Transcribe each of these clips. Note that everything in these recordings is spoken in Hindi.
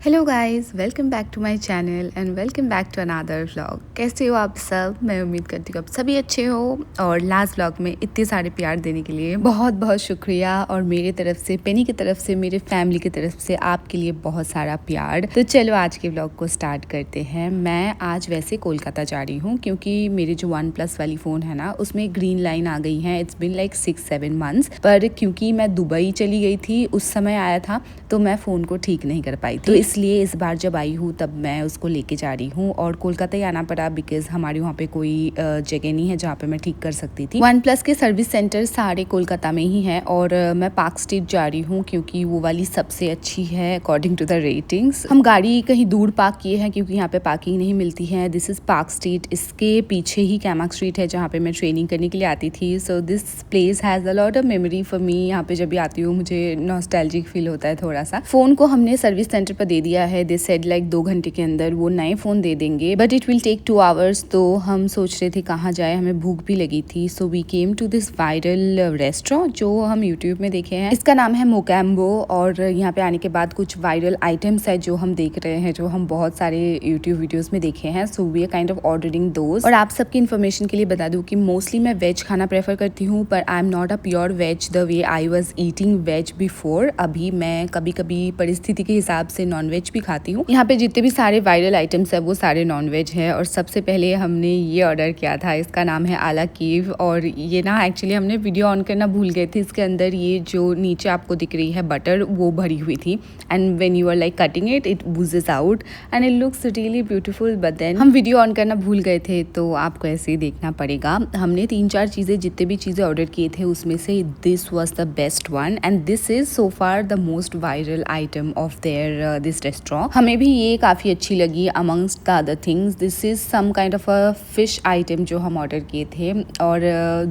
Hello guys, welcome back to my channel and welcome back to another vlog. कैसे हो आप सब? मैं उम्मीद करती हूँ आप सभी अच्छे हो। और लास्ट व्लॉग में इतने सारे प्यार देने के लिए बहुत बहुत शुक्रिया। और मेरी तरफ से, पेनी की तरफ से, मेरे फैमिली की तरफ से आपके लिए बहुत सारा प्यार। तो चलो आज के व्लॉग को स्टार्ट करते हैं। मैं आज वैसे कोलकाता जा रही हूँ क्योंकि मेरे जो OnePlus वाली फ़ोन है ना, उसमें ग्रीन लाइन आ गई है। It's been like 6-7 months. पर क्योंकि मैं दुबई चली गई थी, उस समय आया था, तो मैं फ़ोन को ठीक नहीं कर पाई थी। तो इसलिए इस बार जब आई हूँ तब मैं उसको लेके जा रही हूँ और कोलकाता ही आना पड़ा बिकॉज हमारे वहाँ पे कोई जगह नहीं है जहाँ पे मैं ठीक कर सकती थी। OnePlus के सर्विस सेंटर सारे कोलकाता में ही है और मैं पार्क स्ट्रीट जा रही हूँ क्योंकि वो वाली सबसे अच्छी है अकॉर्डिंग टू द रेटिंग्स। हम गाड़ी कहीं दूर पार्क किए हैं क्योंकि यहाँ पे पार्किंग नहीं मिलती है। This is park street. इसके पीछे ही कैमक स्ट्रीट है जहाँ पे मैं ट्रेनिंग करने के लिए आती थी। So this place has a lot of memory for me. यहाँ पे जब भी आती हूँ मुझे नॉस्टैल्जिक फील होता है थोड़ा सा। फोन को हमने सर्विस सेंटर पर दे दिया है। दे सेड लाइक 2 घंटे के अंदर वो नए फोन दे देंगे, but it will take 2 hours. तो हम सोच रहे थे कहाँ जाए, हमें भूख भी लगी थी। So we came to this viral restaurant जो हम यूट्यूब में देखे हैं। इसका नाम है मोकैम्बो और यहाँ पे आने के बाद कुछ वायरल आइटम्स है जो हम देख रहे हैं, जो हम बहुत सारे यूट्यूब वीडियोस में देखे हैं। So we are kind of ordering those. और आप सबकी इन्फॉर्मेशन के लिए बता दूं कि मोस्टली मैं वेज खाना प्रेफर करती हूँ, पर I am not a pure veg the way I was eating veg before. अभी मैं कभी कभी परिस्थिति के हिसाब से नॉन वेज भी खाती हूँ। यहाँ पे जितने भी सारे वायरल आइटम्स है वो सारे नॉन वेज है। और सबसे पहले हमने ये ऑर्डर किया था, इसका नाम है आला कीव। और ये ना एक्चुअली हमने वीडियो ऑन करना भूल गए थे। इसके अंदर ये जो नीचे आपको दिख रही है बटर, वो भरी हुई थी and when you are like cutting it, it oozes out and it looks really beautiful. But then हम वीडियो ऑन करना भूल गए थे, तो आपको ऐसे ही देखना पड़ेगा। हमने 3-4 चीज़ें, जितने भी चीज़ें ऑर्डर किए थे उसमें से this was the best one and this is so far the most viral item of there this restaurant. हमें भी ये काफ़ी अच्छी लगी amongst the other things. This is some kind of a fish item जो हम ऑर्डर किए थे। और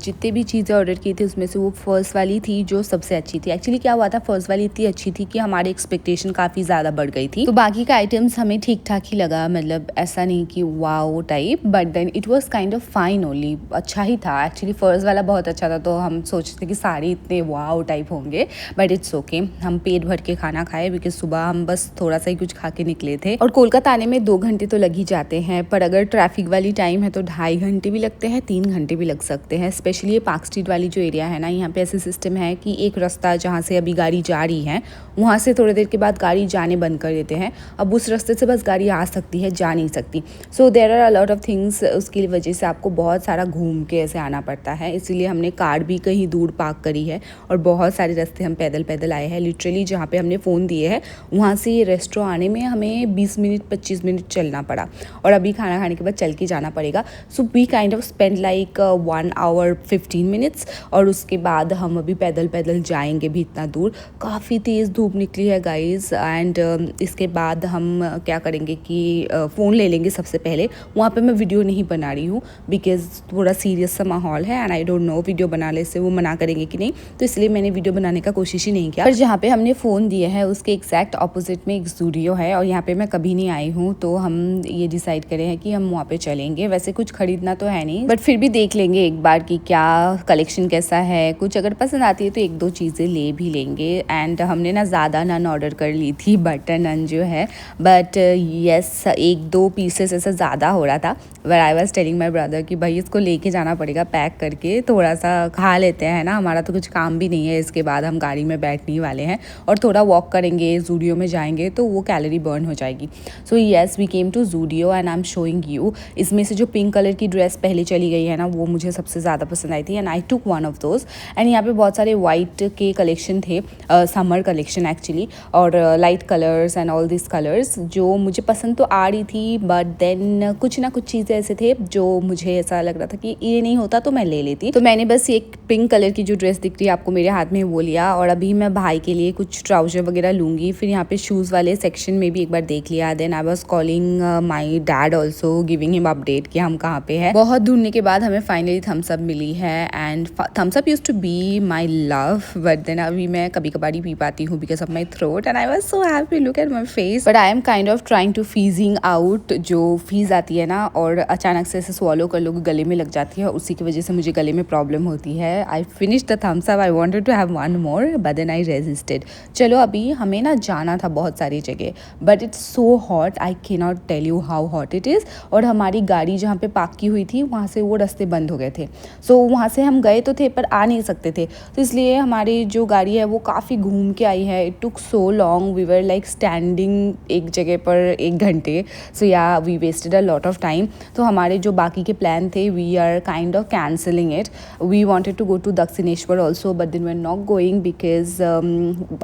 जितने भी चीज़ें ऑर्डर किए थे उसमें से वो फर्स्ट वाली थी जो सबसे अच्छी थी। एक्चुअली क्या हुआ था, फर्स्ट वाली इतनी अच्छी थी कि हमारी एक्सपेक्टेशन काफ़ी ज़्यादा बढ़ गई थी। तो बाकी का आइटम्स हमें ठीक ठाक ही लगा, मतलब ऐसा नहीं कि wow type, but then it was kind of fine only. अच्छा ही था एक्चुअली। फर्स्ट वाला बहुत अच्छा था, तो हम सोचते कि सारे इतने वाओ टाइप होंगे, बट इट्स ओके। हम पेट भर के खाना खाए बिकॉज सुबह हम बस थोड़ा सा ही कुछ खा के निकले थे। और कोलकाता आने में 2 घंटे तो लग ही जाते हैं, पर अगर ट्रैफिक वाली टाइम है तो 2.5 घंटे भी लगते हैं, 3 घंटे भी लग सकते हैं। स्पेशली ये पार्क स्ट्रीट वाली जो एरिया है ना, यहाँ पे ऐसे सिस्टम है कि एक रास्ता जहाँ से अभी गाड़ी जा रही है, वहाँ से थोड़ी देर के बाद गाड़ी जाने बंद कर देते हैं। अब उस रास्ते से बस गाड़ी आ सकती है, जा नहीं सकती। So there are a lot of things. उसकी वजह से आपको बहुत सारा घूम के ऐसे आना पड़ता है, इसीलिए हमने कार भी कहीं दूर पार्क करी है और बहुत सारे रास्ते हम पैदल पैदल आए हैं। लिटरली जहाँ पे हमने फ़ोन दिए है वहाँ से ये रेस्टोरेंट आने में हमें 20 मिनट 25 मिनट चलना पड़ा और अभी खाना खाने के बाद चल के जाना पड़ेगा। So we kind of spend like 1 hour 15 minutes और उसके बाद हम अभी पैदल पैदल जाएंगे भी इतना दूर। काफ़ी तेज़ धूप निकली है गाइज। एंड इसके बाद हम क्या करेंगे कि फ़ोन ले लेंगे सबसे पहले। वहाँ पे मैं वीडियो नहीं बना रही हूँ बिकॉज थोड़ा सीरियस सा माहौल है and I don't know video बनाने से वो मना करेंगे कि नहीं, तो इसलिए मैंने वीडियो बनाने का कोशिश ही नहीं किया। पर जहाँ पे हमने फ़ोन दिया है उसके एग्जैक्ट ऑपोजिट में एक ज़ूडियो है और यहाँ पे मैं कभी नहीं आई हूँ, तो हम ये डिसाइड करें हैं कि हम वहाँ पे चलेंगे। वैसे कुछ खरीदना तो है नहीं, बट फिर भी देख लेंगे एक बार कि क्या कलेक्शन कैसा है। कुछ अगर पसंद आती है तो 1-2 चीज़ें ले भी लेंगे। एंड हमने ना ज़्यादा नन ऑर्डर कर ली थी, बटर नन जो है, बट येस 1-2 पीसेस ऐसा ज़्यादा हो रहा था। But I was telling my brother कि भाई इसको लेके जाना पड़ेगा पैक करके, थोड़ा सा खा लेते हैं ना, हमारा तो कुछ काम भी नहीं है। इसके बाद हम गाड़ी में बैठने वाले हैं और थोड़ा वॉक करेंगे, ज़ूडियो में जाएंगे तो वो कैलोरी बर्न हो जाएगी। So yes we came to Zudio and I am showing you. इसमें से जो पिंक कलर की ड्रेस पहले चली गई है ना, वो मुझे सबसे ज़्यादा पसंद आई थी and I took one of those. And यहाँ पे बहुत सारे वाइट के कलेक्शन थे, समर कलेक्शन एक्चुअली, और light colours and all this colours जो मुझे पसंद तो आ रही थी, बट देन कुछ ना कुछ चीज़ें ऐसे थे जो मुझे ऐसा लग रहा था कि ये नहीं होता तो मैं ले लेती। तो मैंने बस एक पिंक कलर की जो ड्रेस दिख रही है आपको मेरे हाथ में वो लिया और अभी मैं भाई के लिए कुछ ट्राउजर वगैरह लूँगी। फिर यहाँ पे शूज़ वाले सेक्शन में भी एक बार देख लिया। Then I was calling my dad also, giving him update कि हम कहाँ पे हैं। बहुत ढूंढने के बाद हमें फाइनली थम्स अप मिली है and Thums Up used to be my love, but then अभी मैं कभी कभार ही पी पाती हूँ because of my throat and I was so happy, look at my face. But I am kind of trying to fizzing out. जो फीज आती है ना और अचानक से ऐसे स्वॉलो कर लोग गले में लग जाती है, उसी की वजह से मुझे गले में प्रॉब्लम होती है। I finish the Thums Up, I wanted to have one more but then I resisted. चलो अभी हमें ना जाना था बहुत सारी जगह, but it's so hot, I can not tell you how hot it is. और हमारी गाड़ी जहाँ पे पार्क की हुई थी वहाँ से वो रास्ते बंद हो गए थे, सो वहाँ से हम गए तो थे पर आ नहीं सकते थे, तो इसलिए हमारी जो गाड़ी है वो काफ़ी घूम के आई है। It took so long, we were like standing एक जगह पर 1 घंटे, so yeah we wasted a lot of time. तो हमारे जो बाकी के प्लान थे we are kind of cancelling it. We wanted to go to Dakshineswar also, but then we are not going because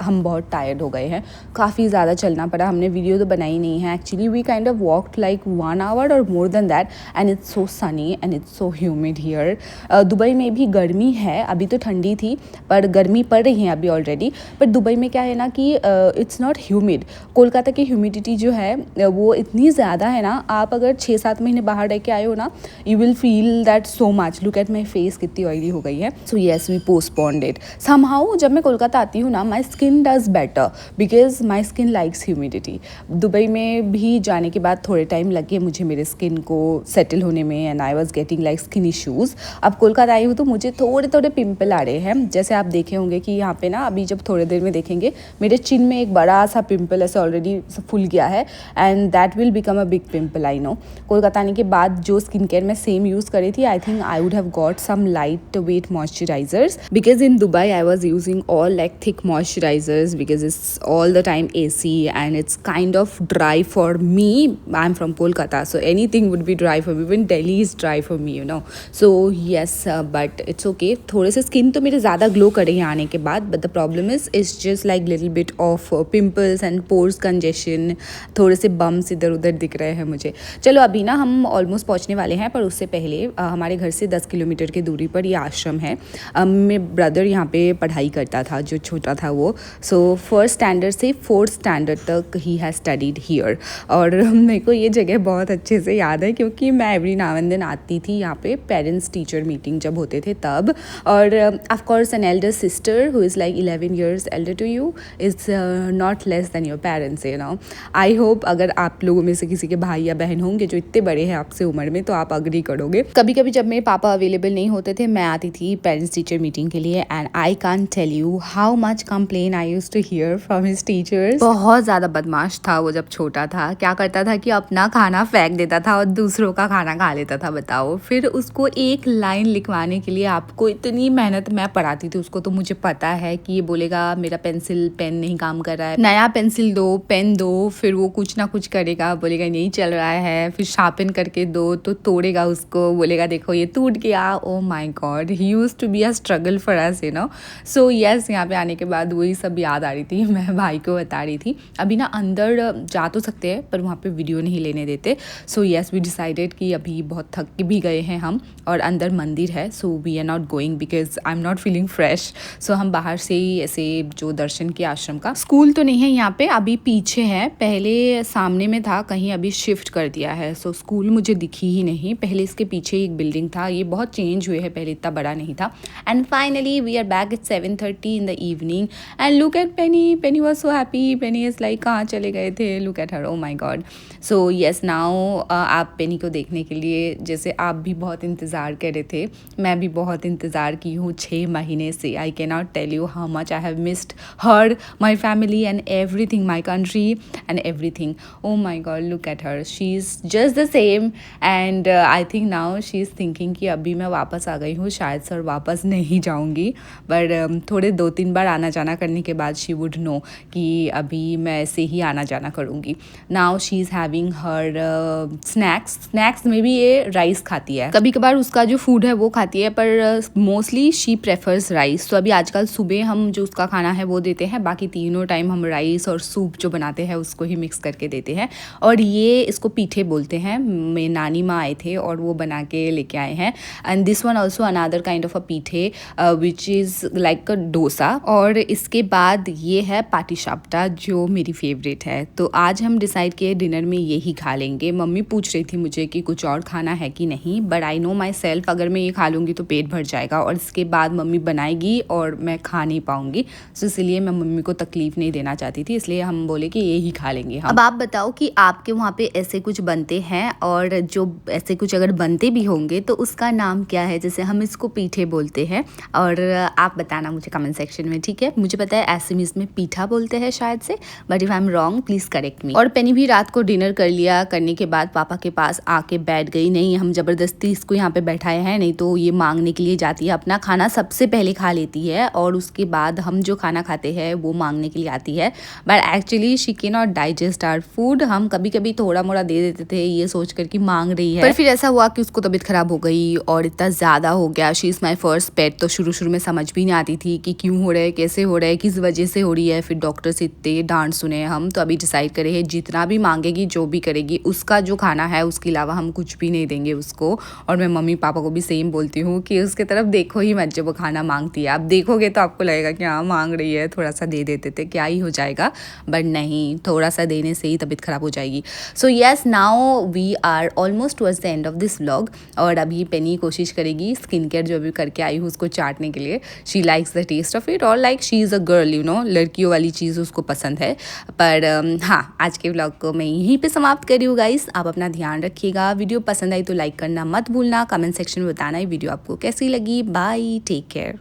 हम बहुत टायर्ड हो गए हैं, काफ़ी ज़्यादा चलना पड़ा। हमने वीडियो तो बनाई नहीं है actually, we kind of walked like 1 hour और more than that, and it's so sunny and it's so humid here. Dubai में भी गर्मी है, अभी तो ठंडी थी पर गर्मी पड़ रही है अभी ऑलरेडी, पर दुबई में क्या है ना कि इट्स नॉट ह्यूमिड। कोलकाता की ह्यूमिडिटी जो है वो इतनी ज़्यादा है ना, आप अगर 6-7 महीने बाहर रह के आए हो ना, you will feel that so much. Look at my face कितनी ऑयली हो गई है। So yes, we postponed it somehow. जब मैं कोलकाता आती हूँ ना, my skin does better because my skin likes humidity. Dubai में भी जाने के बाद थोड़े टाइम लगे मुझे मेरे स्किन को सेटल होने में, and I was getting like skin issues. अब कोलकाता आई हूँ तो मुझे थोड़े थोड़े पिंपल आ रहे हैं, जैसे आप देखे होंगे कि यहाँ पे ना अभी जब थोड़ी देर में देखेंगे मेरे चिन में एक बड़ा सा पिंपल ऐसे ऑलरेडी फूल गया है, and that will become a big pimple. I know Kolkata आने के बाद जो स्किन केयर मैं सेम यूज़ करी थी, I think I would have got some light weight moisturisers because in Dubai I was using all like thick moisturisers because it's all the time AC and it's kind of dry for me. I'm from Kolkata, so anything would be dry for me. Even Delhi is dry for me, you know. So yes, but it's okay. थोड़े से स्किन तो मेरे ज़्यादा ग्लो करे हैं आने के बाद, but the problem is it's just like little bit of pimples and pores congestion. थोड़े से बम्स इधर उधर दिख रहे हैं मुझे। चलो अभी ना हम ऑलमोस्ट पहुँचने वाले हैं, पर उससे पहले हमारे घर से 10 किलोमीटर की दूरी पर ये आश्रम है। मेरे ब्रदर यहाँ पे पढ़ाई करता था, जो छोटा था वो। सो फर्स्ट स्टैंडर्ड से 4th स्टैंडर्ड तक ही हैज़ स्टडीड हियर। और मेरे को ये जगह बहुत अच्छे से याद है क्योंकि मैं एवरी नाउ एंड देन आती थी यहाँ पे, पेरेंट्स टीचर मीटिंग जब होते थे तब। और of course an elder sister who is like 11 years elder to you is not less than your parents, you know. I hope अगर आप लोगों में से किसी के भाई या बहन होंगे जो इतने बड़े हैं आपसे उम्र में, तो आप अग्री करोगे। कभी कभी जब मेरे पापा अवेलेबल नहीं होते थे, मैं आती थी पेरेंट्स टीचर मीटिंग के लिए, and I can't tell you how much complain I used to hear from his teachers. बहुत ज़्यादा बदमाश था वो जब छोटा था। क्या करता था कि अपना खाना फेंक देता था और दूसरों का खाना खा लेता था, बताओ। फिर उसको एक लाइन लिखवाने के लिए आपको इतनी मेहनत, मैं पढ़ाती थी उसको तो मुझे पता है कि ये बोलेगा मेरा पेंसिल पेन नहीं काम कर रहा है, नया पेंसिल दो, पेन दो, फिर वो कुछ ना कुछ करेगा, बोलेगा नहीं चल रहा है, फिर शार्पन करके दो तो तोड़ेगा उसको, बोलेगा देखो ये टूट गया। Oh my God, he used to be a struggle for us, you know. So yes, यहाँ पे आने के बाद वही सब याद आ रही थी, मैं भाई को बता रही थी। अभी ना अंदर जा तो सकते हैं पर वहाँ पे वीडियो नहीं लेने देते। सो यस, वी डिसाइडेड कि अभी बहुत थक भी गए हैं हम, और अंदर मंदिर है, so we are not going because I am not feeling fresh. So हम बाहर से ही ऐसे जो दर्शन के आश्रम का, स्कूल तो नहीं है यहाँ पे, अभी पीछे है, पहले सामने में था कहीं, अभी शिफ्ट कर दिया है। सो स्कूल मुझे दिखी ही नहीं, पहले इसके पीछे एक बिल्डिंग था, ये बहुत चेंज हुए है, पहले इतना बड़ा नहीं था। And finally we are back at 7:30 in the evening, and look at Penny, Penny was so happy. Penny is like कहाँ चले गए थे, look at her, oh my God. So yes, now आप पेनी को देखने के लिए, जैसे आप भी बहुत इंतज़ार कर रहे थे, मैं भी बहुत इंतज़ार की हूँ 6 महीने से। I can not tell you how much I have missed her, my family and everything, my country and everything. Oh my God, look at her, she is just the same. And I think now she is thinking कि अभी मैं वापस आ गई हूँ शायद से, और वापस नहीं जाऊँगी। बट थोड़े 2-3 बार आना जाना करने के बाद शी वुड नो कि अभी मैं ऐसे ही आना जाना करूँगी। Now she is having her snacks में भी ये राइस खाती है, कभी कभार उसका जो फूड है वो खाती है, पर मोस्टली शी प्रेफर्स राइस। तो अभी आजकल सुबह हम जो उसका खाना है वो देते हैं, बाकी तीनों टाइम हम राइस और सूप जो बनाते हैं उसको ही मिक्स करके देते हैं। और ये इसको पीठे बोलते हैं, मेरे नानी माँ आए थे और वो बना के लेके आए हैं। And this one also another kind of a pitha which is like a dosa. और इसके बाद ये है पाटीशाप्टा जो मेरी फेवरेट है। तो आज हम डिसाइड किए डिनर में यही खा लेंगे। मम्मी पूछ रही थी मुझे कि कुछ और खाना है कि नहीं, but I know my self, अगर मैं ये खा लूँगी तो पेट भर जाएगा और इसके बाद मम्मी बनाएगी और मैं खा नहीं पाऊँगी। सो इसलिए मैं मम्मी को तकलीफ नहीं देना चाहती थी, इसलिए हम बोले कि यही खा लेंगे हम। अब आप बताओ कि आपके वहाँ पे ऐसे कुछ बनते हैं, और जो ऐसे कुछ अगर बनते भी होंगे तो उसका नाम क्या है? जैसे हम इसको पीठे बोलते हैं, और आप बताना मुझे कमेंट सेक्शन में, ठीक है? मुझे पता है एसएमएस में पीठा बोलते हैं शायद से, but if I am wrong please correct मी। और पेनी भी रात को डिनर कर लिया, करने के बाद पापा के पास आके बैठ गई। नहीं हम ज़बरदस्ती इसको यहाँ पे बैठाए हैं, नहीं तो ये मांगने के लिए जाती है। अपना खाना सबसे पहले खा लेती है और उसके बाद हम जो खाना खाते हैं वो मांगने के लिए आती है। But actually she can not digest our food. हम कभी कभी थोड़ा मोड़ा दे देते थे ये सोच कर कि मांग रही है, पर फिर ऐसा हुआ कि उसको तबीयत खराब हो गई और इतना ज़्यादा हो गया। शी इज़ माई फर्स्ट पेट, तो शुरू शुरू में समझ भी नहीं आती थी कि क्यों हो रहा है, कैसे हो रहा है, किस वजह से हो रही है। फिर डॉक्टर से इतने डांट सुने हम, तो अभी डिसाइड करे हैं जितना भी मांगेगी, जो भी करेगी, उसका जो खाना है उसके अलावा हम कुछ भी नहीं देंगे उसको। और मैं मम्मी पापा को भी सेम बोलती हूँ कि उसके तरफ देखो ही मत जब वो खाना मांगती है। आप देखोगे तो आपको लगेगा कि हाँ मांग रही है, थोड़ा सा दे देते थे क्या ही हो जाएगा, बट नहीं, थोड़ा सा देने से ही तबीयत खराब हो जाएगी। So yes, now we are almost towards the end of this vlog. और अभी पेनी कोशिश करेगी स्किन केयर जो अभी करके आई हूँ उसको चाटने के लिए। She likes the taste of it, और like she is a girl, you know, लड़कियों वाली चीज़ उसको पसंद है। पर हाँ, आज के व्लॉग को मैं यहीं पे समाप्त कर रही हूँ गाइस। आप अपना ध्यान रखिएगा। वीडियो पसंद आई तो लाइक करना मत भूलना। कमेंट सेक्शन में बताना ये वीडियो आपको कैसी लगी। Bye, take care.